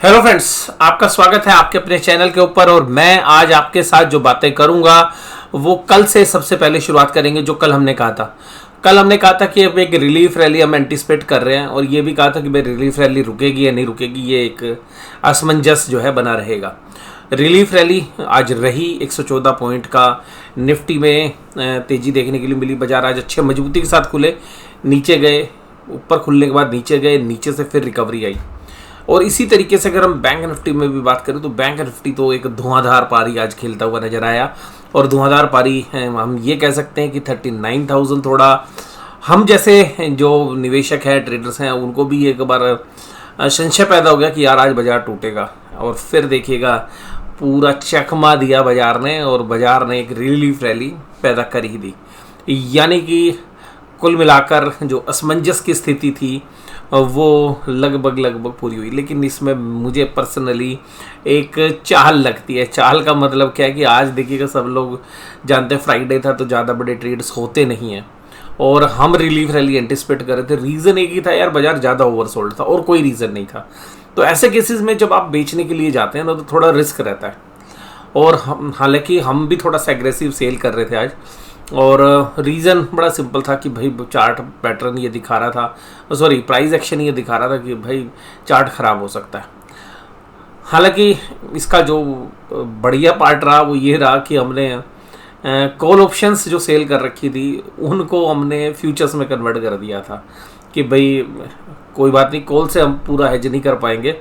Hello friends, आपका स्वागत है आपके अपने चैनल के ऊपर। और मैं आज आपके साथ जो बातें करूंगा वो कल से सबसे पहले शुरुआत करेंगे। जो कल हमने कहा था कि अब एक रिलीफ रैली हम एंटिसिपेट कर रहे हैं, और ये भी कहा था कि भाई रिलीफ रैली रुकेगी या नहीं रुकेगी, ये एक असमंजस जो है बना रहेगा। रिलीफ रैली आज रही 114 पॉइंट का निफ्टी में तेज़ी देखने के लिए मिली। बाजार आज अच्छे मजबूती के साथ खुले, नीचे गए, ऊपर खुलने के बाद नीचे गए, नीचे से फिर रिकवरी आई। और इसी तरीके से अगर हम बैंक निफ्टी में भी बात करें तो बैंक निफ्टी तो एक धुआंधार पारी आज खेलता हुआ नजर आया। और धुआंधार पारी हम ये कह सकते हैं कि 39,000 थोड़ा हम जैसे जो निवेशक हैं, ट्रेडर्स हैं, उनको भी एक बार संशय पैदा हो गया कि यार आज बाजार टूटेगा। और फिर देखिएगा पूरा चकमा दिया बाजार ने, और बाजार ने एक रिलीफ रैली पैदा कर ही दी। यानी कि कुल मिलाकर जो असमंजस की स्थिति थी वो लगभग पूरी हुई। लेकिन इसमें मुझे पर्सनली एक चाल लगती है। चाल का मतलब क्या है कि आज देखिएगा, सब लोग जानते हैं फ्राइडे था तो ज़्यादा बड़े ट्रेड्स होते नहीं हैं, और हम रिलीफ रैली एंटिसिपेट कर रहे थे। रीज़न एक ही था यार, बाजार ज़्यादा ओवरसोल्ड था, और कोई रीज़न नहीं था। तो ऐसे केसेस में जब आप बेचने के लिए जाते हैं ना तो थोड़ा रिस्क रहता है। और हालांकि हम भी थोड़ा सा एग्रेसिव सेल कर रहे थे आज, और रीज़न बड़ा सिंपल था कि भाई चार्ट पैटर्न ये दिखा रहा था, सॉरी प्राइस एक्शन ये दिखा रहा था कि भाई चार्ट ख़राब हो सकता है। हालांकि इसका जो बढ़िया पार्ट रहा वो ये रहा कि हमने कॉल ऑप्शंस जो सेल कर रखी थी उनको हमने फ्यूचर्स में कन्वर्ट कर दिया था कि भाई कोई बात नहीं, कॉल से हम पूरा हेज नहीं कर पाएंगे।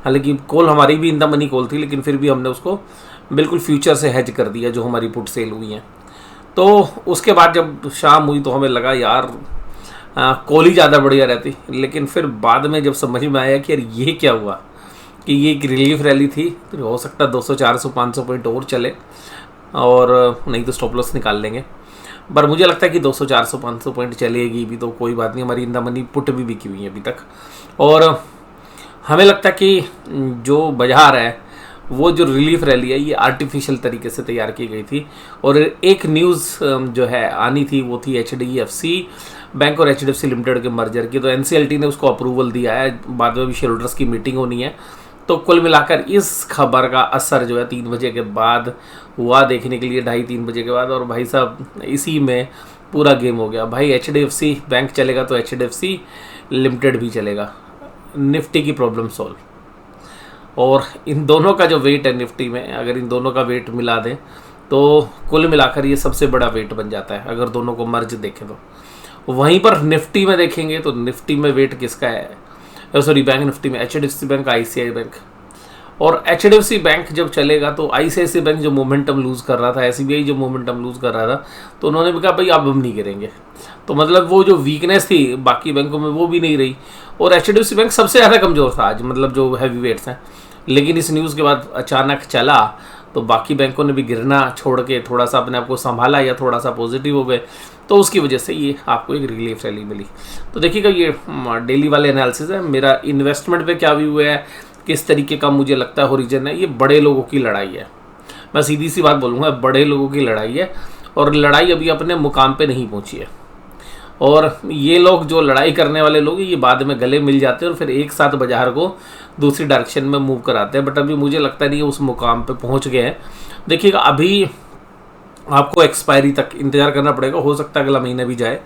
हालांकि कॉल हमारी भी इन द मनी कॉल थी, लेकिन फिर भी हमने उसको बिल्कुल फ्यूचर से हेज कर दिया जो हमारी पुट सेल हुई हैं। तो उसके बाद जब शाम हुई तो हमें लगा यार कॉल ही ज़्यादा बढ़िया रहती। लेकिन फिर बाद में जब समझ में आया कि यार ये क्या हुआ, कि ये एक रिलीफ रैली थी, तो हो सकता है 200 400 500 पॉइंट और चले, और नहीं तो स्टॉप लॉस निकाल लेंगे। पर मुझे लगता है कि 200 400 500 पॉइंट चलेगी भी तो कोई बात नहीं, हमारी इन द मनी पुट भी बिकी हुई है अभी तक। और हमें लगता है कि जो बाजार है वो जो रिलीफ रैली है ये आर्टिफिशियल तरीके से तैयार की गई थी। और एक न्यूज़ जो है आनी थी वो थी HDFC बैंक और HDFC लिमिटेड के मर्जर की। तो NCLT ने उसको अप्रूवल दिया है, बाद में भी शेयर होल्डर्स की मीटिंग होनी है। तो कुल मिलाकर इस खबर का असर जो है 3 बजे के बाद हुआ देखने के लिए, 2:30-3 बजे के बाद। और भाई साहब इसी में पूरा गेम हो गया। भाई HDFC बैंक चलेगा तो HDFC लिमिटेड भी चलेगा। निफ्टी की प्रॉब्लम सॉल्व। और इन दोनों का जो वेट है निफ्टी में, अगर इन दोनों का वेट मिला दें तो कुल मिलाकर ये सबसे बड़ा वेट बन जाता है अगर दोनों को मर्ज देखें तो। वहीं पर निफ्टी में देखेंगे तो निफ्टी में वेट किसका है, सॉरी बैंक निफ्टी में HDFC बैंक, ICICI बैंक। और HDFC बैंक जब चलेगा तो ICICI बैंक जो मोमेंटम लूज़ कर रहा था, SBI जो मोमेंटम लूज़ कर रहा था, तो उन्होंने भी कहा भाई अब हम नहीं गिरेंगे। तो मतलब वो जो वीकनेस थी बाकी बैंकों में वो भी नहीं रही। और HDFC बैंक सबसे ज़्यादा कमज़ोर था आज, मतलब जो हैवी वेट्स हैं। लेकिन इस न्यूज़ के बाद अचानक चला तो बाकी बैंकों ने भी गिरना छोड़ के थोड़ा सा अपने आप को संभाला या थोड़ा सा पॉजिटिव हो गए। तो उसकी वजह से ये आपको एक रिलीफ रैली मिली। तो देखिएगा ये डेली वाले एनालिसिस है। मेरा इन्वेस्टमेंट पे क्या व्यू है, किस तरीके का मुझे लगता है होरिजन है, ये बड़े लोगों की लड़ाई है। मैं सीधी सी बात बोलूँगा, बड़े लोगों की लड़ाई है, और लड़ाई अभी अपने मुकाम पे नहीं पहुँची है। और ये लोग जो लड़ाई करने वाले लोग ये बाद में गले मिल जाते हैं और फिर एक साथ बाजार को दूसरी डायरेक्शन में मूव कराते हैं। बट अभी मुझे लगता नहीं उस मुकाम पे पहुंच गए हैं। देखिएगा अभी आपको एक्सपायरी तक इंतज़ार करना पड़ेगा, हो सकता है अगला महीना भी जाए।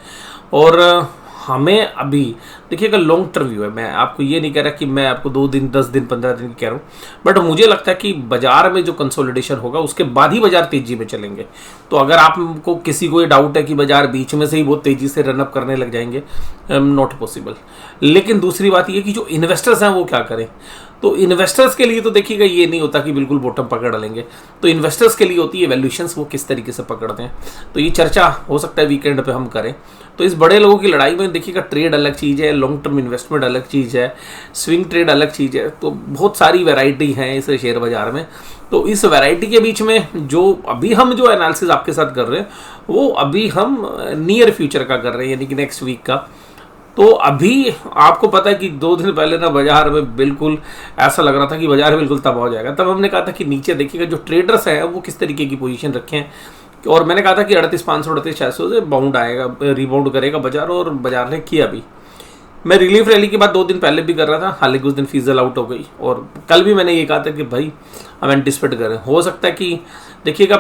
और हमें अभी देखिएगा लॉन्ग टर्म व्यू है। मैं आपको ये नहीं कह रहा कि मैं आपको 2 दिन 10 दिन 15 दिन की कह रहा हूँ, बट मुझे लगता है कि बाजार में जो कंसोलिडेशन होगा उसके बाद ही बाजार तेजी में चलेंगे। तो अगर आपको किसी को ये डाउट है कि बाजार बीच में से ही बहुत तेजी से रनअप करने लग जाएंगे, नॉट पॉसिबल। लेकिन दूसरी बात ये कि जो इन्वेस्टर्स हैं वो क्या करें। तो इन्वेस्टर्स के लिए तो देखिएगा ये नहीं होता कि बिल्कुल बॉटम पकड़ लेंगे। तो इन्वेस्टर्स के लिए होती है वैल्यूएशंस, वो किस तरीके से पकड़ते हैं। तो ये चर्चा हो सकता है वीकेंड पे हम करें। तो इस बड़े लोगों की लड़ाई में देखिएगा ट्रेड अलग चीज़ है, लॉन्ग टर्म इन्वेस्टमेंट अलग चीज़ है, स्विंग ट्रेड अलग चीज़ है। तो बहुत सारी वैरायटी है इस शेयर बाजार में। तो इस वैरायटी के बीच में जो अभी हम जो एनालिसिस आपके साथ कर रहे हैं वो अभी हम नियर फ्यूचर का कर रहे हैं, यानी कि नेक्स्ट वीक का। तो अभी आपको पता है कि 2 दिन पहले ना बाजार में बिल्कुल ऐसा लग रहा था कि बाजार बिल्कुल तबाह हो जाएगा। तब हमने कहा था कि नीचे देखिएगा जो ट्रेडर्स हैं वो किस तरीके की पोजीशन रखें, और मैंने कहा था कि 38,500 38,600 से बाउंड आएगा, रिबाउंड करेगा बाजार, और बाजार ने किया भी। मैं रिलीफ रैली के बाद 2 दिन पहले भी कर रहा था, हालांकि उस दिन फिजल आउट हो गई। और कल भी मैंने ये कहा था कि भाई हम एंटिसिपेट करें, हो सकता है कि देखिएगा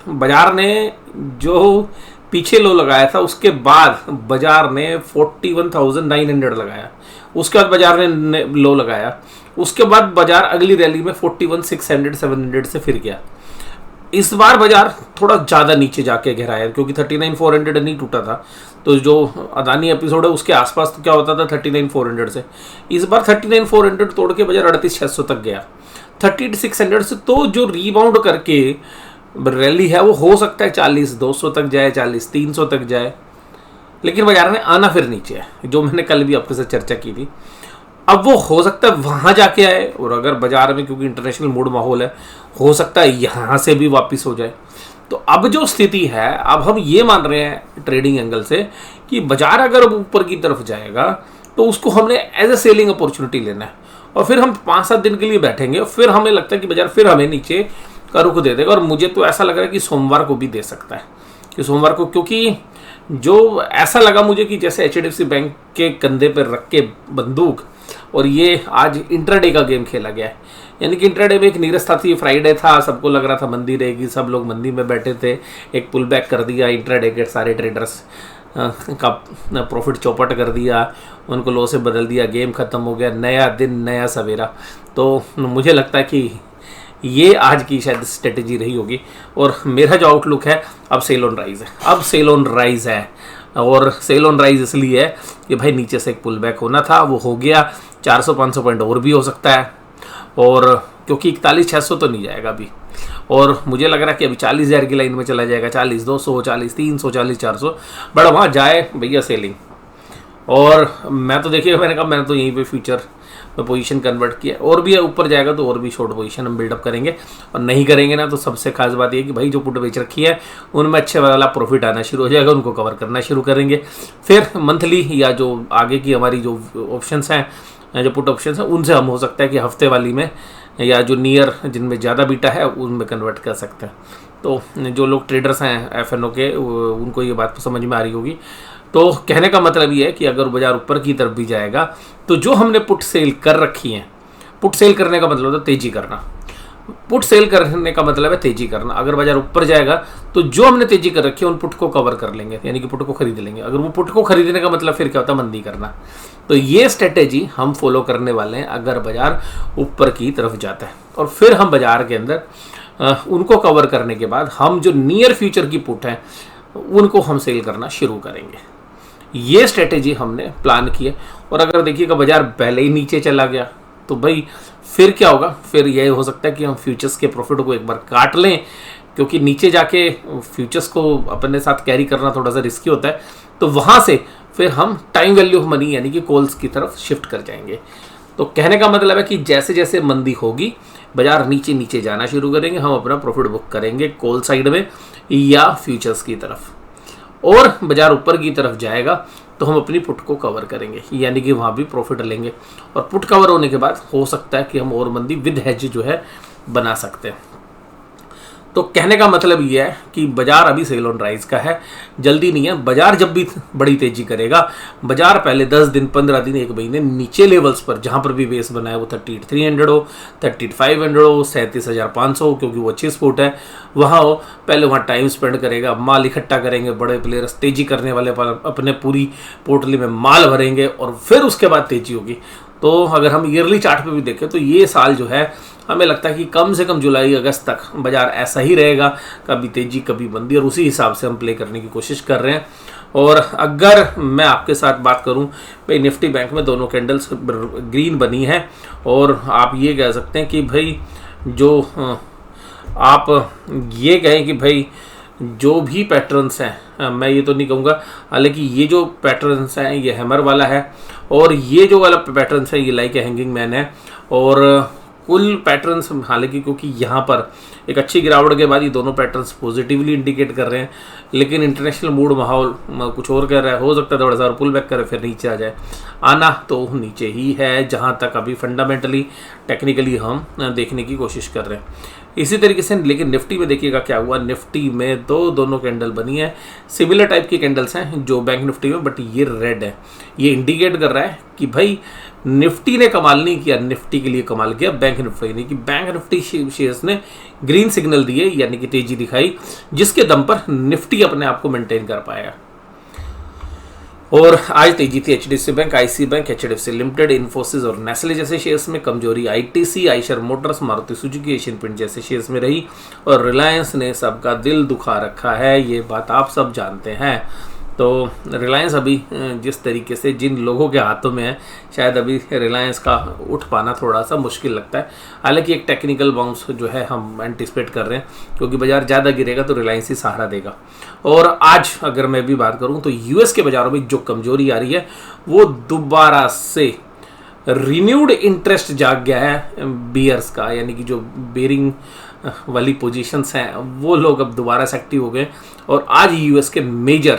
बाजार ने जो पीछे लो लगाया था उसके बाद बाजार ने 41,900 लगाया, उसके बाद बाजार ने लो लगाया, उसके बाद बाजार अगली रैली में 41,600 700 से फिर गया। इस बार बाजार थोड़ा ज़्यादा नीचे जाके गिराया क्योंकि 39,400 नहीं टूटा था, तो जो अदानी एपिसोड है उसके आसपास तो क्या होता था 39,400 से, इस बार 39,400 तोड़ के बाजार 38,600 तक गया 3600 से। तो जो रीबाउंड करके रैली है वो हो सकता है 40,200 तक जाए, 40,300 तक जाए, लेकिन बाजार ने आना फिर नीचे है, जो मैंने कल भी आपके साथ चर्चा की थी। अब वो हो सकता है वहां जाके आए, और अगर बाजार में क्योंकि इंटरनेशनल मूड माहौल है हो सकता है यहां से भी वापस हो जाए। तो अब जो स्थिति है, अब हम ये मान रहे हैं ट्रेडिंग एंगल से कि बाजार अगर ऊपर की तरफ जाएगा तो उसको हमने एज ए सेलिंग अपॉर्चुनिटी लेना है, और फिर हम 5-7 दिन के लिए बैठेंगे, फिर हमें लगता है कि बाजार फिर हमें नीचे का रुख दे देगा। और मुझे तो ऐसा लग रहा है कि सोमवार को भी दे सकता है, कि सोमवार को, क्योंकि जो ऐसा लगा मुझे कि जैसे HDFC बैंक के कंधे पर रख के बंदूक, और ये आज इंट्राडे का गेम खेला गया है, यानी कि इंट्राडे में एक नीरसता थी, फ्राइडे था, सबको लग रहा था मंदी रहेगी, सब लोग मंदी में बैठे थे, एक पुल बैक कर दिया इंट्राडे के सारे ट्रेडर्स का प्रॉफिट चौपट कर दिया, उनको लो से बदल दिया, गेम ख़त्म हो गया, नया दिन नया सवेरा। तो मुझे लगता है कि ये आज की शायद स्ट्रेटेजी रही होगी, और मेरा जो आउटलुक है अब सेल ऑन राइज है, अब सेल ऑन राइज है। और सेल ऑन राइज इसलिए है कि भाई नीचे से एक पुल बैक होना था, वो हो गया, 400-500 पॉइंट और भी हो सकता है, और क्योंकि 41,600 तो नहीं जाएगा अभी, और मुझे लग रहा है कि अभी 40,000 की लाइन में चला जाएगा, 40,200, 40,300, 40,400, बट वहाँ जाए भैया सेलिंग। और मैं तो देखिएगा, मैंने कहा मैंने तो यहीं पे फ्यूचर में पोजीशन कन्वर्ट किया, और भी ऊपर जाएगा तो और भी शॉर्ट पोजीशन हम बिल्डअप करेंगे, और नहीं करेंगे ना तो सबसे खास बात ये कि भाई जो पुट बेच रखी है उनमें अच्छे वाला प्रॉफिट आना शुरू हो जाएगा, उनको कवर करना शुरू करेंगे। फिर मंथली या जो आगे की हमारी जो ऑप्शंस हैं, जो पुट ऑप्शंस हैं, उनसे हम हो सकता है कि हफ्ते वाली में या जो नियर जिनमें ज़्यादा बीटा है उनमें कन्वर्ट कर सकते हैं। तो जो लोग ट्रेडर्स हैं FNO के, उनको ये बात समझ में आ रही होगी। तो कहने का मतलब ये है कि अगर बाजार ऊपर की तरफ भी जाएगा तो जो हमने पुट सेल कर रखी हैं, पुट सेल करने का मतलब होता है तेजी करना, पुट सेल करने का मतलब है तेजी करना। अगर बाजार ऊपर जाएगा तो जो हमने तेजी कर रखी है उन पुट को कवर कर लेंगे, यानी कि पुट को खरीद लेंगे। अगर वो पुट को खरीदने का मतलब फिर क्या होता है, मंदी करना। तो ये स्ट्रेटेजी हम फॉलो करने वाले हैं अगर बाजार ऊपर की तरफ जाता है, और फिर हम बाजार के अंदर उनको कवर करने के बाद हम जो नियर फ्यूचर की पुट हैं उनको हम सेल करना शुरू करेंगे। ये स्ट्रेटेजी हमने प्लान की है। और अगर देखिएगा बाजार पहले ही नीचे चला गया तो भाई फिर क्या होगा, फिर ये हो सकता है कि हम फ्यूचर्स के प्रॉफिट को एक बार काट लें, क्योंकि नीचे जाके फ्यूचर्स को अपने साथ कैरी करना थोड़ा सा रिस्की होता है। तो वहाँ से फिर हम टाइम वैल्यू ऑफ मनी यानी कि कॉल्स की तरफ शिफ्ट कर जाएंगे। तो कहने का मतलब है कि जैसे जैसे मंदी होगी बाजार नीचे नीचे जाना शुरू करेंगे, हम अपना प्रॉफिट बुक करेंगे कॉल साइड में या फ्यूचर्स की तरफ, और बाजार ऊपर की तरफ जाएगा तो हम अपनी पुट को कवर करेंगे, यानी कि वहाँ भी प्रॉफिट लेंगे। और पुट कवर होने के बाद हो सकता है कि हम और मंदी विद हेज जो है बना सकते हैं। तो कहने का मतलब ये है कि बाजार अभी सेल ऑन राइज का है, जल्दी नहीं है। बाजार जब भी बड़ी तेजी करेगा, बाजार पहले 10 दिन 15 दिन 1 महीने नीचे लेवल्स पर जहां पर भी बेस बना है वो 38,300 हो, 3500 हो, 37,500 हो, क्योंकि वो अच्छी स्पोर्ट है, वहाँ हो, पहले वहाँ टाइम स्पेंड करेगा, माल इकट्ठा करेंगे, बड़े प्लेयर्स तेजी करने वाले पर अपने पूरी पोर्टली में माल भरेंगे, और फिर उसके बाद तेजी होगी। तो अगर हम ईयरली चार्ट पे भी देखें तो ये साल जो है हमें लगता है कि कम से कम जुलाई अगस्त तक बाजार ऐसा ही रहेगा, कभी तेजी कभी मंदी, और उसी हिसाब से हम प्ले करने की कोशिश कर रहे हैं। और अगर मैं आपके साथ बात करूं भाई, निफ्टी बैंक में दोनों कैंडल्स ग्रीन बनी है, और आप ये कह सकते हैं कि भाई जो आप ये कहें कि भाई जो भी पैटर्न्स हैं, मैं ये तो नहीं कहूँगा, हालांकि ये जो पैटर्न्स हैं ये हैमर वाला है, और ये जो वाला पैटर्न्स है ये लाइक ए हैंगिंग मैन है, और कुल पैटर्न्स हालांकि क्योंकि यहाँ पर एक अच्छी गिरावट के बाद ये दोनों पैटर्न्स पॉजिटिवली इंडिकेट कर रहे हैं, लेकिन इंटरनेशनल मूड माहौल कुछ और कर रहा है। हो सकता है थोड़ा सा पुल बैक करे फिर नीचे आ जाए, आना तो नीचे ही है जहाँ तक अभी फंडामेंटली टेक्निकली हम देखने की कोशिश कर रहे हैं। इसी तरीके से लेकिन निफ्टी में देखिएगा क्या हुआ। निफ्टी में दोनों कैंडल बनी है, सिमिलर टाइप की कैंडल्स हैं जो बैंक निफ्टी में, बट ये रेड है। ये इंडिकेट कर रहा है कि भाई निफ्टी ने कमाल नहीं किया, निफ्टी के लिए कमाल किया बैंक निफ्टी ने, कि बैंक निफ्टी शेयर्स ने ग्रीन सिग्नल दिए यानी कि तेजी दिखाई, जिसके दम पर निफ्टी अपने आप को मेंटेन कर पाया। और आज तेजी थी HDFC bank, IC bank, HDFC limited, Infosys और नेस्ले जैसे शेयर्स में। कमजोरी ITC, Eicher motors, Maruti Suzuki, Asian paint जैसे शेयर्स में रही। और रिलायंस ने सबका दिल दुखा रखा है, ये बात आप सब जानते हैं। तो रिलायंस अभी जिस तरीके से जिन लोगों के हाथों में है, शायद अभी रिलायंस का उठ पाना थोड़ा सा मुश्किल लगता है। हालांकि एक टेक्निकल बाउंस जो है हम एंटिसिपेट कर रहे हैं, क्योंकि बाजार ज़्यादा गिरेगा तो रिलायंस ही सहारा देगा। और आज अगर मैं भी बात करूं तो यूएस के बाजारों में जो कमजोरी आ रही है वो दोबारा से रिन्यूड इंटरेस्ट जाग गया है बियर्स का, यानी कि जो बेरिंग वाली पोजीशंस हैं वो लोग अब दोबारा से एक्टिव हो गए। और आज यूएस के मेजर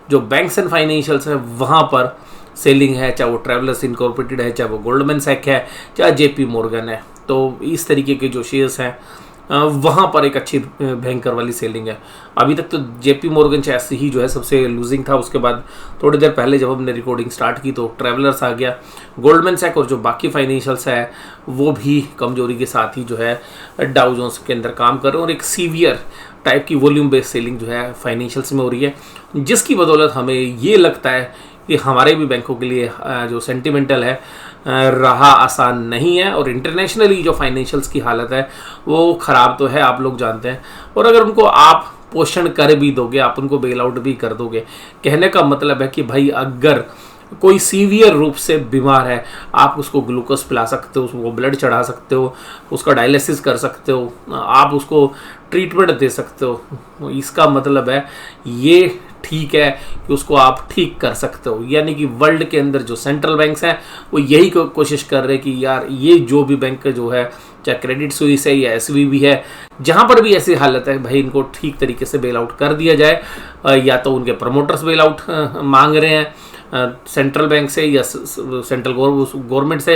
जो बैंक्स एंड फाइनेंशियल्स हैं वहाँ पर सेलिंग है, चाहे वो ट्रैवलर्स इनकॉर्पोरेटेड है, चाहे वो गोल्डमैन सैक है, चाहे जेपी मॉर्गन है। तो इस तरीके के जो शेयर्स हैं वहाँ पर एक अच्छी भयंकर वाली सेलिंग है। अभी तक तो जेपी मॉर्गन चैस ही जो है सबसे लूजिंग था, उसके बाद थोड़ी देर पहले जब हमने रिकॉर्डिंग स्टार्ट की तो ट्रैवलर्स आ गया, गोल्डमैन सैक और जो बाकी फाइनेंशियल्स है वो भी कमजोरी के साथ ही जो है डाउ जोन्स के अंदर काम कर रहे हैं। और एक सीवियर टाइप की वॉल्यूम बेस्ड सेलिंग जो है फाइनेंशियल्स में हो रही है, जिसकी बदौलत हमें ये लगता है कि हमारे भी बैंकों के लिए जो सेंटिमेंटल है रहा आसान नहीं है। और इंटरनेशनली जो फाइनेंशियल्स की हालत है वो ख़राब तो है, आप लोग जानते हैं। और अगर उनको आप पोषण कर भी दोगे, आप उनको बेल आउट भी कर दोगे, कहने का मतलब है कि भाई अगर कोई सीवियर रूप से बीमार है, आप उसको ग्लूकोज पिला सकते हो, उसको ब्लड चढ़ा सकते हो, उसका डायलिसिस कर सकते हो, आप उसको ट्रीटमेंट दे सकते हो। इसका मतलब है ये ठीक है कि उसको आप ठीक कर सकते हो। यानी कि वर्ल्ड के अंदर जो सेंट्रल बैंक्स हैं वो यही कोशिश कर रहे हैं कि यार ये जो भी बैंक जो है, चाहे क्रेडिट स्विस है या एसवीबी है, जहाँ पर भी ऐसी हालत है भाई इनको ठीक तरीके से बेल आउट कर दिया जाए। या तो उनके प्रमोटर्स बेल आउट मांग रहे हैं सेंट्रल बैंक से या सेंट्रल गवर्नमेंट से,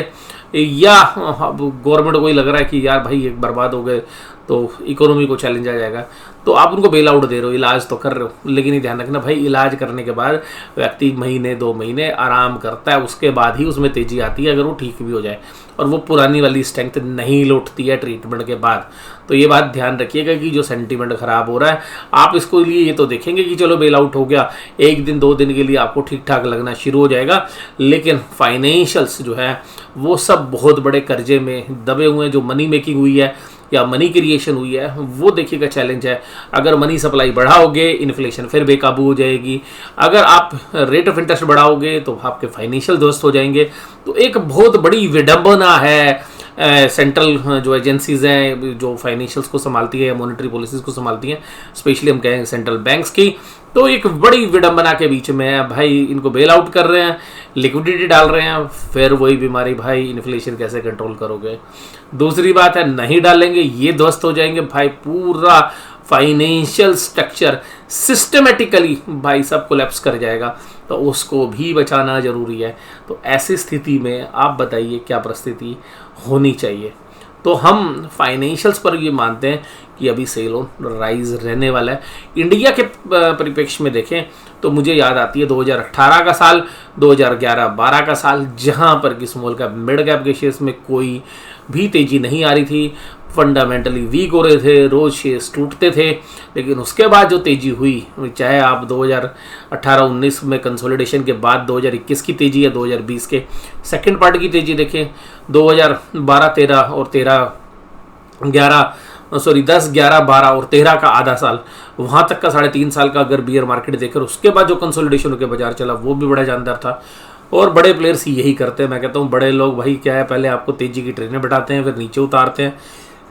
या गवर्नमेंट को ही लग रहा है कि यार भाई एक बर्बाद हो गए तो इकोनॉमी को चैलेंज आ जाएगा, तो आप उनको बेल आउट दे रहे हो, इलाज तो कर रहे हो। लेकिन ये ध्यान रखना भाई, इलाज करने के बाद व्यक्ति महीने 2 महीने आराम करता है, उसके बाद ही उसमें तेजी आती है अगर वो ठीक भी हो जाए, और वो पुरानी वाली स्ट्रेंथ नहीं लौटती है ट्रीटमेंट के बाद। तो ये बात ध्यान रखिएगा कि जो सेंटीमेंट खराब हो रहा है, आप इसको लिए ये तो देखेंगे कि चलो बेल आउट हो गया, 1 दिन 2 दिन के लिए आपको ठीक ठाक लगना शुरू हो जाएगा, लेकिन फाइनेंशियल्स जो है वो सब बहुत बड़े कर्जे में दबे हुए हैं। जो मनी मेकिंग हुई है या मनी क्रिएशन हुई है वो देखिएगा चैलेंज है। अगर मनी सप्लाई बढ़ाओगे इन्फ्लेशन फिर बेकाबू हो जाएगी, अगर आप रेट ऑफ इंटरेस्ट बढ़ाओगे तो आपके फाइनेंशियल ध्वस्त हो जाएंगे। तो एक बहुत बड़ी विडंबना है सेंट्रल जो एजेंसीज हैं जो फाइनेंशियल्स को संभालती है या मॉनेटरी पॉलिसीज को संभालती हैं, स्पेशली हम कहें सेंट्रल बैंक्स की, तो एक बड़ी विडंबना के बीच में है भाई। इनको बेल आउट कर रहे हैं, लिक्विडिटी डाल रहे हैं, फिर वही बीमारी भाई इन्फ्लेशन कैसे कंट्रोल करोगे। दूसरी बात है नहीं डालेंगे ये ध्वस्त हो जाएंगे भाई, पूरा फाइनेंशियल स्ट्रक्चर सिस्टमेटिकली भाई सब कोलैप्स कर जाएगा, तो उसको भी बचाना जरूरी है। तो ऐसी स्थिति में आप बताइए क्या परिस्थिति होनी चाहिए। तो हम फाइनेंशियल्स पर ये मानते हैं कि अभी सेल ऑन राइज रहने वाला है। इंडिया के परिप्रेक्ष्य में देखें तो मुझे याद आती है 2018 का साल, 2011-12 का साल, जहां पर कि स्मॉल कैप मिड कैप के शेयर्स में कोई भी तेजी नहीं आ रही थी, फंडामेंटली वीक हो रहे थे, रोज शेयर्स टूटते थे। लेकिन उसके बाद जो तेजी हुई, चाहे आप 2018-19 में कंसोलिडेशन के बाद 2021 की तेजी या 2020 के सेकंड पार्ट की तेजी देखें, 2012-13 और 10-11-12 और 13 का आधा साल, वहाँ तक का 3.5 साल का अगर बियर मार्केट देखकर उसके बाद जो कंसोलिडेशन होकर बाजार चला वो भी बड़ा जानदार था। और बड़े प्लेयर्स यही करते हैं। मैं कहता हूँ बड़े लोग भाई क्या है, पहले आपको तेजी की ट्रेनें बैठाते हैं, फिर नीचे उतारते हैं,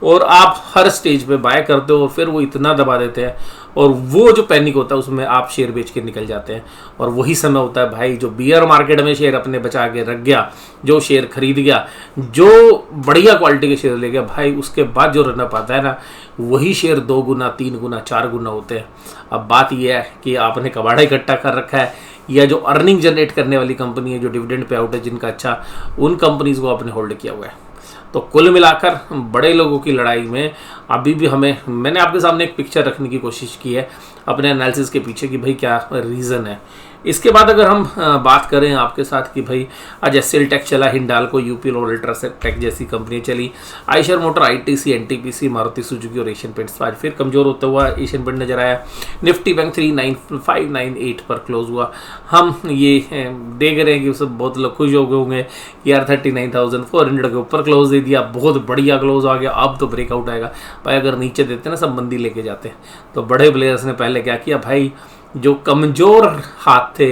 और आप हर स्टेज पे बाय करते हो और फिर वो इतना दबा देते हैं और वो जो पैनिक होता है उसमें आप शेयर बेच के निकल जाते हैं। और वही समय होता है भाई जो बियर मार्केट में शेयर अपने बचा के रख गया, जो शेयर खरीद गया, जो बढ़िया क्वालिटी के शेयर ले गया भाई, उसके बाद जो रनअप आता है ना, वही शेयर 2 गुना 3 गुना 4 गुना होते हैं। अब बात यह है कि आपने कबाड़ा इकट्ठा कर रखा है या जो अर्निंग जनरेट करने वाली कंपनी है, जो डिविडेंड पे आउट है जिनका अच्छा, उन कंपनीज को आपने होल्ड किया हुआ है। तो कुल मिलाकर बड़े लोगों की लड़ाई में अभी भी मैंने आपके सामने एक पिक्चर रखने की कोशिश की है अपने एनालिसिस के पीछे कि भाई क्या रीज़न है। इसके बाद अगर हम बात करें आपके साथ कि भाई आज एसएल टेक चला, हिंडाल्को, यूपी और अल्ट्राटेक जैसी कंपनी चली, Eicher motor, ITC, NTPC, Maruti Suzuki और एशियन पेंट्स आज फिर कमज़ोर होता हुआ एशियन पेंट नजर आया। निफ्टी बैंक 39598 पर क्लोज हुआ। हम ये देख रहे हैं कि सब बहुत लोग खुश हो गए होंगे कि यार 39,400 के ऊपर क्लोज दे दिया, बहुत बढ़िया क्लोज आ गया, अब तो ब्रेकआउट आएगा भाई। अगर नीचे देते ना सब मंदी लेके जाते हैं। तो बड़े प्लेयर्स ने पहले क्या किया भाई, जो कमज़ोर हाथ थे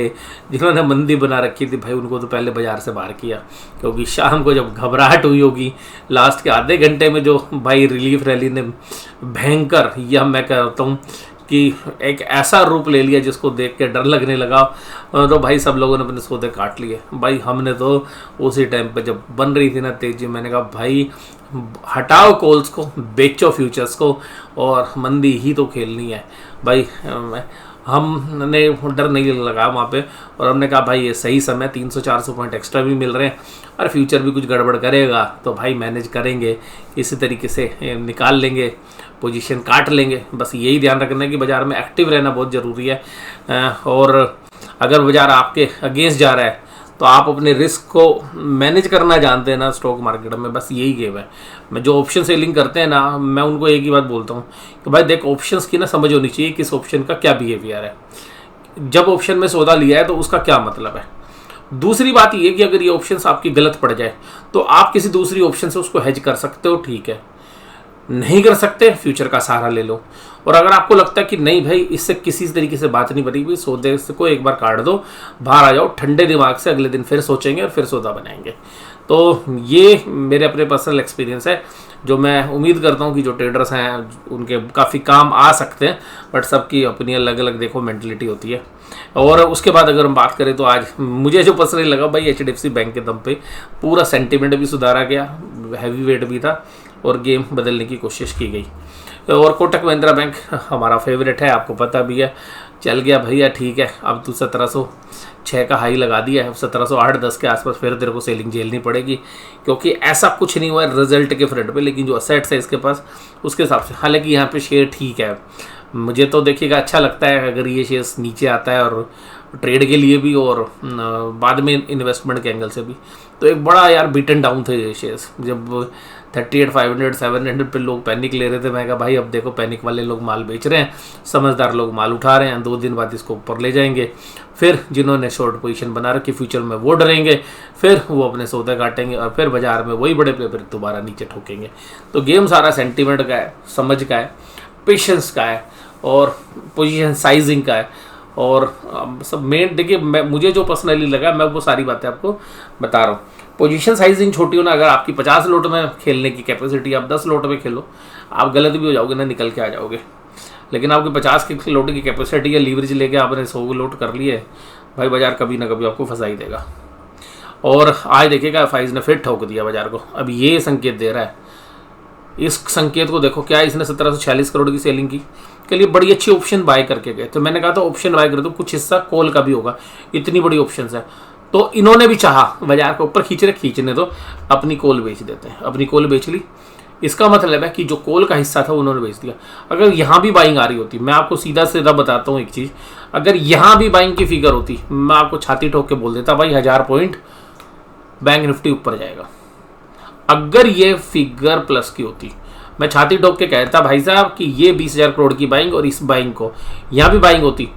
जिन्होंने मंदी बना रखी थी भाई, उनको तो पहले बाजार से बाहर किया। क्योंकि शाम को जब घबराहट हुई होगी लास्ट के आधे घंटे में, जो भाई रिलीफ रैली ने भयंकर, या मैं कहता हूँ कि एक ऐसा रूप ले लिया जिसको देख के डर लगने लगा, तो भाई सब लोगों ने अपने सौदे काट लिए। भाई हमने तो उसी टाइम पे जब बन रही थी ना तेजी, मैंने कहा भाई हटाओ कॉल्स को, बेचो फ्यूचर्स को, और मंदी ही तो खेलनी है भाई। हमने डर नहीं लगा वहाँ पे और हमने कहा भाई ये सही समय, 300-400 पॉइंट एक्स्ट्रा भी मिल रहे हैं और फ्यूचर भी कुछ गड़बड़ करेगा तो भाई मैनेज करेंगे, इसी तरीके से निकाल लेंगे, पोजीशन काट लेंगे। बस यही ध्यान रखना है कि बाज़ार में एक्टिव रहना बहुत ज़रूरी है। और अगर बाज़ार आपके अगेंस्ट जा रहा है तो आप अपने रिस्क को मैनेज करना जानते हैं ना स्टॉक मार्केट में, बस यही गेम है। मैं जो ऑप्शन सेलिंग करते हैं ना, मैं उनको एक ही बात बोलता हूँ कि भाई देख, ऑप्शंस की ना समझ होनी चाहिए किस ऑप्शन का क्या बिहेवियर है, जब ऑप्शन में सौदा लिया है तो उसका क्या मतलब है। दूसरी बात ये कि अगर ये ऑप्शंस आपकी गलत पड़ जाए तो आप किसी दूसरी ऑप्शन से उसको हेज कर सकते हो, ठीक है। नहीं कर सकते, फ्यूचर का सहारा ले लो। और अगर आपको लगता है कि नहीं भाई इससे किसी तरीके से बात नहीं बनेगी, सौदे को एक बार काट दो, बाहर आ जाओ, ठंडे दिमाग से अगले दिन फिर सोचेंगे और फिर सौदा बनाएंगे। तो ये मेरे अपने पर्सनल एक्सपीरियंस है, जो मैं उम्मीद करता हूँ कि जो ट्रेडर्स हैं उनके काफ़ी काम आ सकते हैं, बट सबकी अपनी अलग अलग देखो मेंटलिटी होती है। और उसके बाद अगर हम बात करें तो आज मुझे जो पर्सनली लगा भाई, एचडीएफसी बैंक के दम पे पूरा सेंटीमेंट भी सुधारा गया, हैवी वेट भी था और गेम बदलने की कोशिश की गई। और कोटक महिंद्रा बैंक हमारा फेवरेट है, आपको पता भी है, चल गया भैया ठीक है। अब तू 1706 का हाई लगा दिया है, 1708-10 के आसपास फिर तेरे को सेलिंग झेलनी पड़ेगी, क्योंकि ऐसा कुछ नहीं हुआ है रिजल्ट के फ्रंट पे, लेकिन जो असेट्स है इसके पास उसके हिसाब से। हालांकि यहाँ पे शेयर ठीक है, मुझे तो देखिएगा अच्छा लगता है अगर ये शेयर्स नीचे आता है, और ट्रेड के लिए भी और बाद में इन्वेस्टमेंट के एंगल से भी। तो एक बड़ा यार बीटन डाउन थे ये शेयर्स, जब 38,500-700 पे लोग पैनिक ले रहे थे। मैं कहा भाई अब देखो पैनिक वाले लोग माल बेच रहे हैं, समझदार लोग माल उठा रहे हैं, 2 दिन बाद इसको ऊपर ले जाएंगे। फिर जिन्होंने शॉर्ट पोजीशन बना रखी फ्यूचर में वो डरेंगे, फिर वो अपने सौदे काटेंगे और फिर बाजार में वही बड़े प्लेयर दोबारा नीचे ठोकेंगे। तो गेम सारा सेंटीमेंट का है, समझ का है, पेशेंस का है और पोजीशन साइजिंग का है। और सब मेन देखिए, मुझे जो पर्सनली लगा मैं वो सारी बातें आपको बता रहा हूँ। पोजीशन साइजिंग छोटी हो ना, अगर आपकी 50 लोट में खेलने की कैपेसिटी, आप 10 लोट में खेलो, आप गलत भी हो जाओगे ना, निकल के आ जाओगे। लेकिन आपकी 50 की लोट की कैपेसिटी या लीवरेज लेके आपने 100 लोट कर लिए, भाई बाजार कभी ना कभी आपको फंसा ही देगा। और आज देखिएगा फाइज ने फिर ठोक दिया बाजार को। अब ये संकेत दे रहा है, इस संकेत को देखो, क्या इसने 1746 करोड़ की सेलिंग की के लिए बड़ी अच्छी ऑप्शन बाय करके गए। तो मैंने कहा था ऑप्शन बाय कर दो, कुछ हिस्सा कॉल का भी होगा, इतनी बड़ी ऑप्शंस है। तो इन्होंने भी चाहा बाजार को ऊपर खींचने दो, अपनी कॉल बेच देते हैं। अपनी कॉल बेच ली, इसका मतलब है कि जो कॉल का हिस्सा था उन्होंने बेच दिया। अगर यहाँ भी बाइंग आ रही होती, मैं आपको सीधा सीधा बताता हूँ एक चीज़, अगर यहाँ भी बाइंग की फिगर होती, मैं आपको छाती ठोक के बोल देता भाई 1000 पॉइंट बैंक निफ्टी ऊपर जाएगा। अगर ये फिगर प्लस की होती, मैं छाती ठोक के कहता भाई साहब कि ये 20,000 करोड़ की बाइंग और इस बाइंग को यहाँ भी बाइंग होती,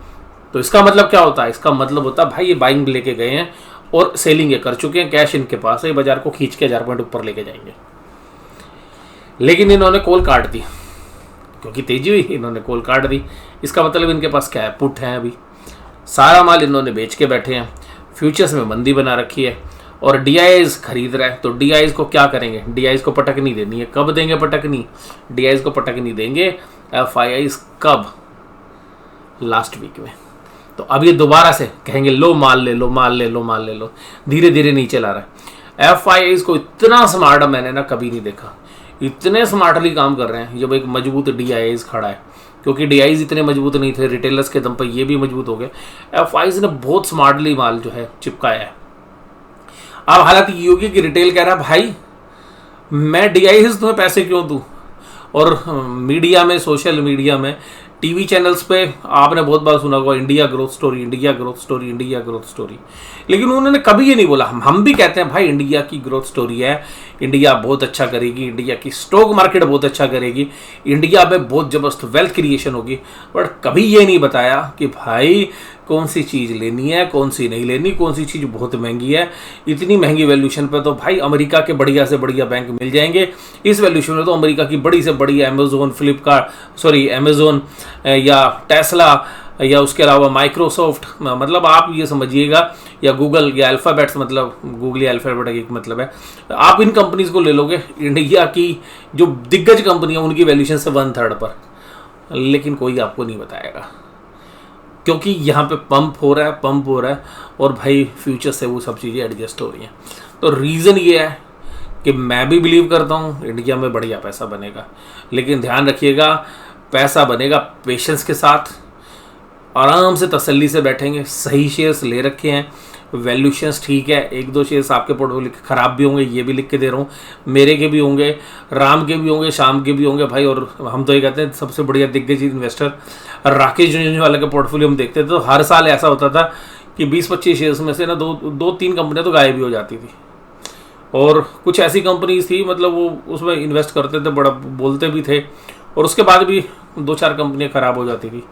तो इसका मतलब क्या होता है? इसका मतलब होता भाई ये बाइंग लेके गए हैं और सेलिंग ये कर चुके हैं, कैश इनके पास है, बाजार को खींच के 1000 पॉइंट ऊपर लेके जाएंगे। लेकिन इन्होंने कॉल काट दी, क्योंकि तेजी हुई, इन्होंने कॉल काट दी। इसका मतलब इनके पास क्या है? पुट है। अभी सारा माल इन्होंने बेच के बैठे हैं, फ्यूचर्स में मंदी बना रखी है, और डीआईज खरीद रहा है, तो डीआईज को क्या करेंगे, डीआईज को पटकनी देनी है। कब देंगे पटकनी, डीआईज को पटकनी देंगे एफआईआईज कब, लास्ट वीक में। तो अब ये दोबारा से कहेंगे लो माल ले लो, माल ले लो, माल ले लो, धीरे धीरे नीचे ला रहा है। एफआईआईज को इतना स्मार्ट मैंने ना कभी नहीं देखा, इतने स्मार्टली काम कर रहे हैं जब एक मजबूत डीआईज खड़ा है, क्योंकि डीआईज इतने मजबूत नहीं थे, रिटेलर्स के दम पर ये भी मजबूत हो गए। एफआईआईज ने बहुत स्मार्टली माल जो है चिपकाया है। अब हालत ये होगी कि रिटेल कह रहा है भाई मैं डीआईज तुम्हें पैसे क्यों दूं, और मीडिया में, सोशल मीडिया में, टीवी चैनल्स पे आपने बहुत बार सुना होगा India growth story, India growth story, India growth story, लेकिन उन्होंने कभी ये नहीं बोला। हम भी कहते हैं भाई इंडिया की ग्रोथ स्टोरी है, इंडिया बहुत अच्छा करेगी, इंडिया की स्टॉक मार्केट बहुत अच्छा करेगी, इंडिया में बहुत जबरदस्त वेल्थ क्रिएशन होगी, बट कभी ये नहीं बताया कि भाई कौन सी चीज़ लेनी है, कौन सी नहीं लेनी, कौन सी चीज़ बहुत महंगी है। इतनी महंगी वैल्यूशन पे तो भाई अमेरिका के बढ़िया से बढ़िया बैंक मिल जाएंगे, इस वैल्यूशन में तो अमेरिका की बड़ी से बड़ी अमेजोन, फ्लिपकार्ट, अमेजोन या टेस्ला या उसके अलावा माइक्रोसॉफ्ट, मतलब आप ये समझिएगा, या गूगल या अल्फ़ाबेट्स, मतलब गूगल या अल्फ़ाबेट एक मतलब है, आप इन कंपनीज को ले लोगे, इंडिया की जो दिग्गज कंपनियां उनकी वैल्यूशन से 1/3 पर, लेकिन कोई आपको नहीं बताएगा, क्योंकि यहाँ पे पंप हो रहा है और भाई फ्यूचर से वो सब चीज़ें एडजस्ट हो रही हैं। तो रीज़न ये है कि मैं भी बिलीव करता हूँ इंडिया में बढ़िया पैसा बनेगा, लेकिन ध्यान रखिएगा पैसा बनेगा पेशेंस के साथ, आराम से तसल्ली से बैठेंगे, सही शेयर्स ले रखे हैं, वैल्यूशंस ठीक है, एक दो शेयर्स आपके पोर्टफोलियो के ख़राब भी होंगे, ये भी लिख के दे रहा हूँ, मेरे के भी होंगे, राम के भी होंगे, शाम के भी होंगे भाई। और हम तो ये कहते हैं सबसे बढ़िया दिग्गज इन्वेस्टर राकेश झुंझुनवाला के पोर्टफोलियो हम देखते थे, तो हर साल ऐसा होता था कि 20-25 शेयर्स में से ना दो तीन कंपनियाँ तो गायब भी हो जाती थी, और कुछ ऐसी कंपनीज थी मतलब वो उसमें इन्वेस्ट करते थे, बड़ा बोलते भी थे, और उसके बाद भी 2-4 कंपनियाँ ख़राब हो जाती थी।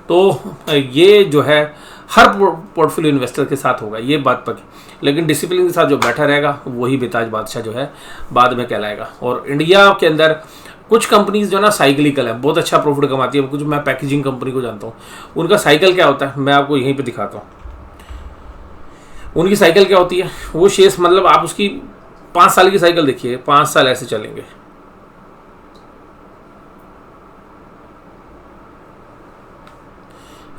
तो ये जो है हर पोर्टफोलियो इन्वेस्टर के साथ होगा, ये बात पक्की, लेकिन डिसिप्लिन के साथ जो बैठा रहेगा वही बेताज बादशाह जो है बाद में कहलाएगा। और इंडिया के अंदर कुछ कंपनीज जो है ना साइक्लिकल है, बहुत अच्छा प्रॉफिट कमाती है। कुछ मैं पैकेजिंग कंपनी को जानता हूँ, उनका साइकिल क्या होता है मैं आपको यहीं पे दिखाता हूँ। उनकी साइकिल क्या होती है, वो शेयर्स मतलब आप उसकी 5 साल की साइकिल देखिए, 5 साल ऐसे चलेंगे,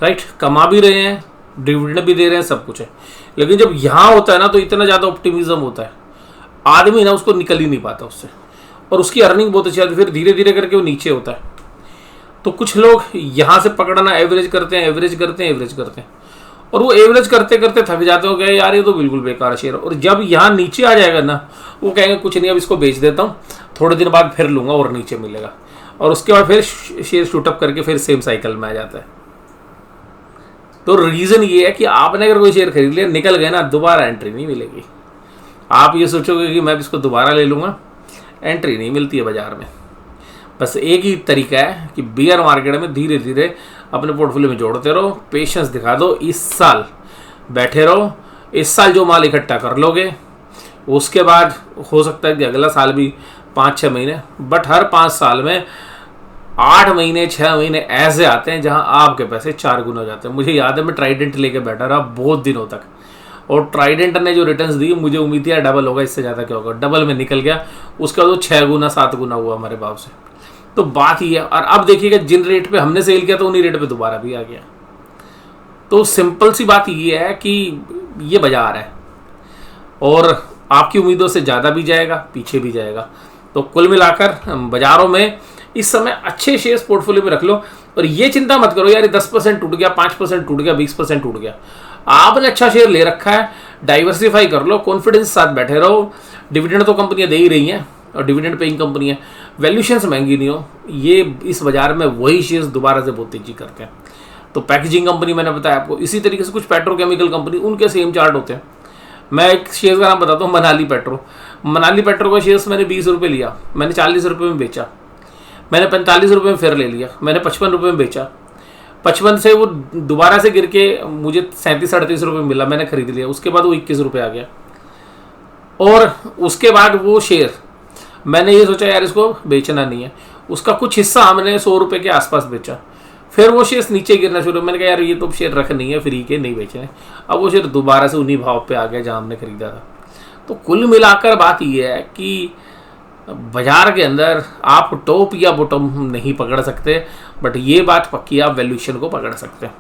राइट, कमा भी रहे हैं, डिविडेंड भी दे रहे हैं, सब कुछ है। लेकिन जब यहाँ होता है ना तो इतना ज़्यादा ऑप्टिमिज्म होता है, आदमी ना उसको निकल ही नहीं पाता उससे, और उसकी अर्निंग बहुत अच्छी आती है, फिर धीरे धीरे करके वो नीचे होता है। तो कुछ लोग यहाँ से पकड़ना एवरेज करते हैं, एवरेज करते हैं, एवरेज करते हैं, और वो एवरेज करते करते थक जाते हो गए, यार ये तो बिल्कुल बेकार शेयर। और जब यहाँ नीचे आ जाएगा ना, वो कहेंगे कुछ नहीं अब इसको बेच देता हूँ, थोड़े दिन बाद फिर लूँगा और नीचे मिलेगा, और उसके बाद फिर शेयर शूटअप करके फिर सेम साइकिल में आ जाता है। तो रीज़न ये है कि आपने अगर कोई शेयर खरीद लिया, निकल गए ना, दोबारा एंट्री नहीं मिलेगी। आप ये सोचोगे कि मैं इसको दोबारा ले लूँगा, एंट्री नहीं मिलती है बाज़ार में। बस एक ही तरीका है कि बियर मार्केट में धीरे धीरे अपने पोर्टफोलियो में जोड़ते रहो, पेशेंस दिखा दो, इस साल बैठे रहो, इस साल जो माल इकट्ठा कर लोगे उसके बाद हो सकता है कि अगला साल भी 5-6 महीने, बट हर 5 साल में 8 महीने 6 महीने ऐसे आते हैं जहां आपके पैसे 4 गुना हो जाते हैं। मुझे याद है मैं ट्राइडेंट लेके बैठा रहा बहुत दिनों तक, और ट्राइडेंट ने जो रिटर्न्स दी मुझे उम्मीद थी डबल होगा, इससे ज़्यादा क्या होगा, डबल में निकल गया, उसका तो 6 गुना 7 गुना हुआ हमारे भाव से। तो बात ही है। और अब देखिएगा जिन रेट पे हमने सेल किया तो उन्हीं रेट पे दोबारा भी आ गया। तो सिंपल सी बात ये है कि ये बाजार है और आपकी उम्मीदों से ज़्यादा भी जाएगा, पीछे भी जाएगा। तो कुल मिलाकर बाज़ारों में इस समय अच्छे शेयर्स पोर्टफोलियो में रख लो, और ये चिंता मत करो यार ये 10% टूट गया, 5% टूट गया, 20% टूट गया। आपने अच्छा शेयर ले रखा है, डाइवर्सिफाई कर लो, कॉन्फिडेंस साथ बैठे रहो। डिविडेंड तो कंपनियां दे ही रही हैं, और डिविडेंड पेइंग कंपनी है, वैल्यूशंस महंगी नहीं हो, ये इस बाजार में वही शेयर्स दोबारा से बहुत तेजी करते हैं। तो पैकेजिंग कंपनी मैंने बताया आपको, इसी तरीके से कुछ पेट्रोकेमिकल कंपनी, उनके सेम चार्ट होते हैं। मैं एक शेयर का नाम बताता हूँ, मनाली पेट्रो। मनाली पेट्रो का शेयर्स मैंने 20 रुपये लिया, मैंने 40 रुपये में बेचा, मैंने 45 रुपये में फिर ले लिया, मैंने 55 रुपये में बेचा, 55 से वो दोबारा से गिर के मुझे 37-38 रुपये मिला, मैंने खरीद लिया। उसके बाद वो 21 रुपये आ गया, और उसके बाद वो शेयर मैंने ये सोचा यार इसको बेचना नहीं है, उसका कुछ हिस्सा हमने 100 रुपये के आसपास बेचा, फिर वो शेयर नीचे गिरना शुरू। मैंने कहा यार ये तो शेयर रख नहीं है, फ्री के नहीं बेचने। अब वो शेयर दोबारा से उन्हीं भाव पे आ गया जहाँ हमने खरीदा था। तो कुल मिलाकर बात यह है कि बाजार के अंदर आप टॉप या बॉटम नहीं पकड़ सकते, बट ये बात पक्की आप वैल्यूएशन को पकड़ सकते हैं।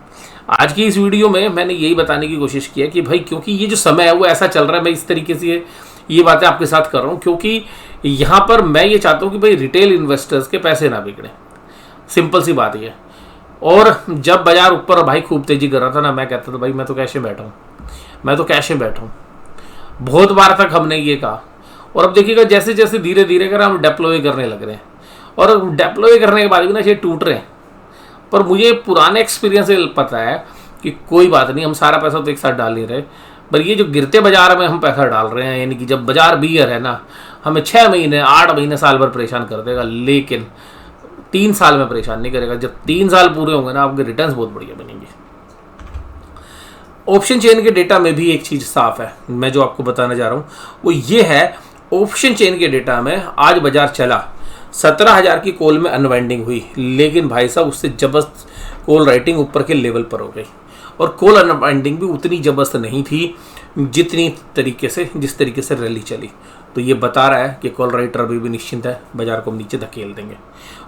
आज की इस वीडियो में मैंने यही बताने की कोशिश की है कि भाई क्योंकि ये जो समय है वो ऐसा चल रहा है, मैं इस तरीके से ये बातें आपके साथ कर रहा हूँ क्योंकि यहाँ पर मैं ये चाहता हूँ कि भाई रिटेल इन्वेस्टर्स के पैसे ना बिगड़े, सिंपल सी बात ये। और जब बाजार ऊपर भाई खूब तेजी कर रहा था ना, मैं कहता था भाई मैं तो कैश में बैठा हूँ, मैं तो कैश में बैठा हूँ। बहुत बार तक हमने ये कहा, और अब देखिएगा जैसे जैसे धीरे धीरे कर हम डेप्लॉय करने लग रहे हैं, और डेप्लॉय करने के बाद भी ना ये टूट रहे हैं। पर मुझे पुराने एक्सपीरियंस से पता है कि कोई बात नहीं, हम सारा पैसा तो एक साथ डाल नहीं रहे, पर ये जो गिरते बाजार में हम पैसा डाल रहे हैं, यानी कि जब बाजार बियर है ना, हमें 6 महीने 8 महीने साल भर परेशान कर देगा, लेकिन 3 साल में परेशान नहीं करेगा। जब 3 साल पूरे होंगे ना, आपके रिटर्न्स बहुत बढ़िया बनेंगे। ऑप्शन चेन के डेटा में भी एक चीज साफ है, मैं जो आपको बताने जा रहा हूं वो ये है, ऑप्शन चेन के डेटा में आज बाजार चला 17,000 की कॉल में अनवाइंडिंग हुई, लेकिन भाई साहब उससे जबरदस्त कॉल राइटिंग ऊपर के लेवल पर हो गई, और कॉल अनवाइंडिंग भी उतनी जबरदस्त नहीं थी जिस तरीके से रैली चली। तो ये बता रहा है कि कॉल राइटर अभी भी निश्चिंत है, बाजार को हम नीचे धकेल देंगे।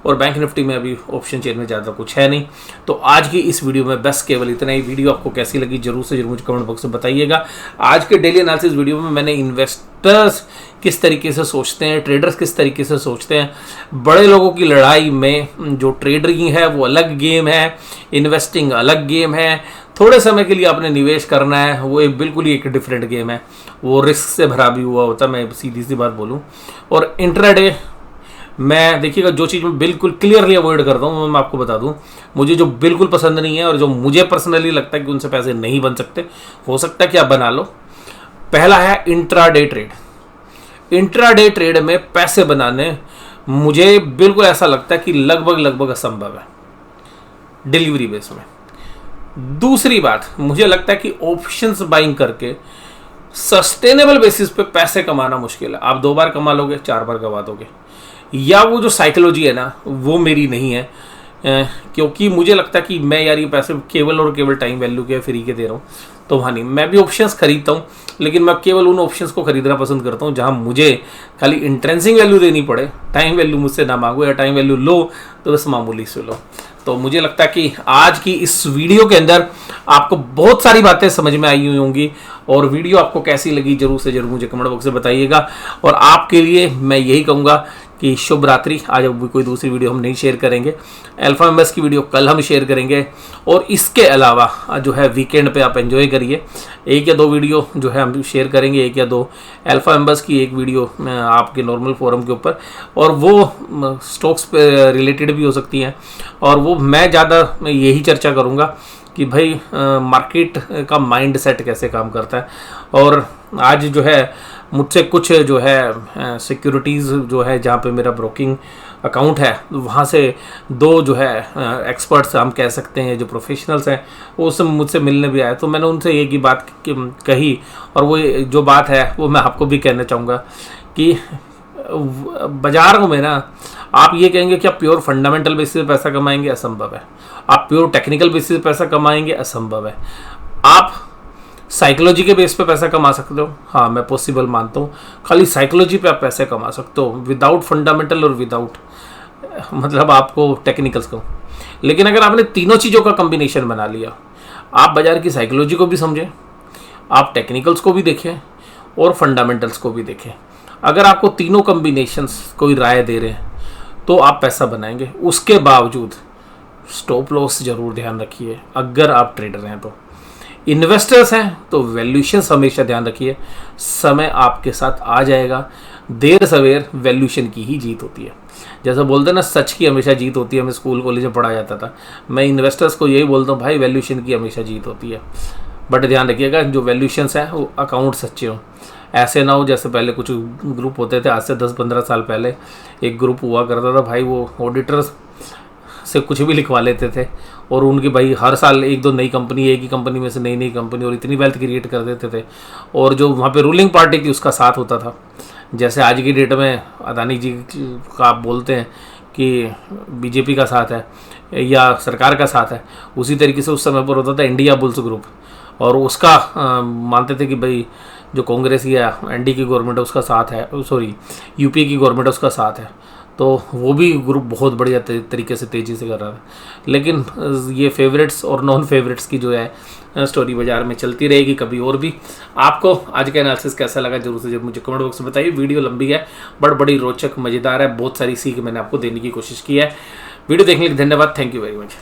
और बैंक निफ्टी में अभी ऑप्शन चेन में ज़्यादा कुछ है नहीं। तो आज की इस वीडियो में बस केवल इतना ही। वीडियो आपको कैसी लगी जरूर से जरूर मुझे कमेंट बॉक्स में बताइएगा। आज के डेली एनालिसिस वीडियो में मैंने इन्वेस्टर्स किस तरीके से सोचते हैं, ट्रेडर्स किस तरीके से सोचते हैं, बड़े लोगों की लड़ाई में जो ट्रेडिंग है वो अलग गेम है, इन्वेस्टिंग अलग गेम है, थोड़े समय के लिए आपने निवेश करना है वो एक बिल्कुल ही एक डिफरेंट गेम है, वो रिस्क से भरा भी हुआ होता है, मैं सीधी सी बात बोलूं। और इंट्राडे मैं देखिएगा जो चीज़ मैं बिल्कुल क्लियरली अवॉइड करता हूँ, मैं आपको बता दूं, मुझे जो बिल्कुल पसंद नहीं है और जो मुझे पर्सनली लगता है कि उनसे पैसे नहीं बन सकते, हो सकता है कि आप बना लो। पहला है इंट्राडे ट्रेड। इंट्राडे ट्रेड में पैसे बनाने मुझे बिल्कुल ऐसा लगता है कि लगभग असंभव है डिलीवरी बेस में। दूसरी बात, मुझे लगता है कि ऑप्शंस बाइंग करके सस्टेनेबल बेसिस पे पैसे कमाना मुश्किल है। आप 2 बार कमा लोगे, 4 बार कमा दोगे, या वो जो साइकोलॉजी है ना वो मेरी नहीं है, क्योंकि मुझे लगता है कि मैं यार ये पैसे केवल और केवल टाइम वैल्यू के फ्री के दे रहा हूँ, तो वहाँ नहीं। मैं भी ऑप्शंस खरीदता हूँ, लेकिन मैं केवल उन ऑप्शंस को खरीदना पसंद करता हूँ जहाँ मुझे खाली इंट्रेंसिक वैल्यू देनी पड़े, टाइम वैल्यू मुझसे ना मांगो, या टाइम वैल्यू लो तो बस मामूली से लो। तो मुझे लगता है कि आज की इस वीडियो के अंदर आपको बहुत सारी बातें समझ में आई हुई होंगी, और वीडियो आपको कैसी लगी जरूर से जरूर मुझे कमेंट बॉक्स में बताइएगा। और आपके लिए मैं यही कहूँगा कि शुभ रात्रि। आज अब कोई दूसरी वीडियो हम नहीं शेयर करेंगे, अल्फा मेंबर्स की वीडियो कल हम शेयर करेंगे, और इसके अलावा जो है वीकेंड पे आप एंजॉय करिए, 1 या 2 वीडियो जो है हम शेयर करेंगे, 1 या 2 अल्फा मेंबर्स की, 1 वीडियो आपके नॉर्मल फोरम के ऊपर, और वो स्टॉक्स पे रिलेटेड भी हो सकती हैं। और वो मैं ज़्यादा यही चर्चा करूँगा कि भाई मार्केट का माइंड सेट कैसे काम करता है। और आज जो है मुझसे कुछ जो है सिक्योरिटीज़ जो है जहाँ पे मेरा ब्रोकिंग अकाउंट है, वहाँ से 2 जो है एक्सपर्ट्स हम कह सकते हैं जो प्रोफेशनल्स हैं, वो सब मुझसे मिलने भी आए। तो मैंने उनसे एक ही बात कही, और वो जो बात है वो मैं आपको भी कहना चाहूँगा कि बाजार में ना आप ये कहेंगे कि आप प्योर फंडामेंटल बेसिस पे पैसा कमाएंगे, असंभव है। आप प्योर टेक्निकल बेसिस पे पैसा कमाएंगे, असंभव है। आप साइकोलॉजी के बेस पे पैसा कमा सकते हो, हाँ मैं पॉसिबल मानता हूँ। खाली साइकोलॉजी पे आप पैसे कमा सकते हो विदाउट फंडामेंटल और विदाउट मतलब आपको टेक्निकल्स को। लेकिन अगर आपने तीनों चीज़ों का कॉम्बिनेशन बना लिया, आप बाजार की साइकोलॉजी को भी समझें, आप टेक्निकल्स को भी देखें और फंडामेंटल्स को भी देखें, अगर आपको तीनों कॉम्बिनेशंस कोई राय दे रहे हैं तो आप पैसा बनाएंगे। उसके बावजूद स्टॉप लॉस जरूर ध्यान रखिए अगर आप ट्रेडर हैं। तो इन्वेस्टर्स हैं तो वैल्यूएशन हमेशा ध्यान रखिए, समय आपके साथ आ जाएगा, देर सवेर वैल्यूएशन की ही जीत होती है। जैसा बोलते हैं ना, सच की हमेशा जीत होती है, हमें स्कूल कॉलेज में पढ़ा जाता था। मैं इन्वेस्टर्स को यही बोलता हूँ, भाई वैल्यूएशन की हमेशा जीत होती है, बट ध्यान रखिएगा जो वैल्यूएशंस हैं वो अकाउंट सच्चे हों। ऐसे ना हो जैसे पहले कुछ ग्रुप होते थे, आज से 10-15 साल पहले एक ग्रुप हुआ करता था भाई, वो ऑडिटर्स से कुछ भी लिखवा लेते थे, और उनकी भाई हर साल 1-2 नई कंपनी, एक ही कंपनी में से नई कंपनी, और इतनी वेल्थ क्रिएट कर देते थे। और जो वहाँ पे रूलिंग पार्टी थी उसका साथ होता था। जैसे आज की डेट में अदानी जी का आप बोलते हैं कि बीजेपी का साथ है या सरकार का साथ है, उसी तरीके से उस समय पर होता था इंडिया बुल्स ग्रुप, और उसका मानते थे कि भाई जो कांग्रेस या एनडी की गवर्नमेंट है उसका साथ है, सॉरी यूपी की गवर्नमेंट है उसका साथ है, तो वो भी ग्रुप बहुत बढ़िया तरीके से तेज़ी से कर रहा है। लेकिन ये फेवरेट्स और नॉन फेवरेट्स की जो है स्टोरी बाजार में चलती रहेगी कभी और भी। आपको आज का एनालिसिस कैसा लगा जरूर से जब मुझे कमेंट बॉक्स में बताइए। वीडियो लंबी है बट बड़ी रोचक मज़ेदार है, बहुत सारी सीख मैंने आपको देने की कोशिश की है। वीडियो देखने के लिए धन्यवाद, थैंक यू वेरी मच।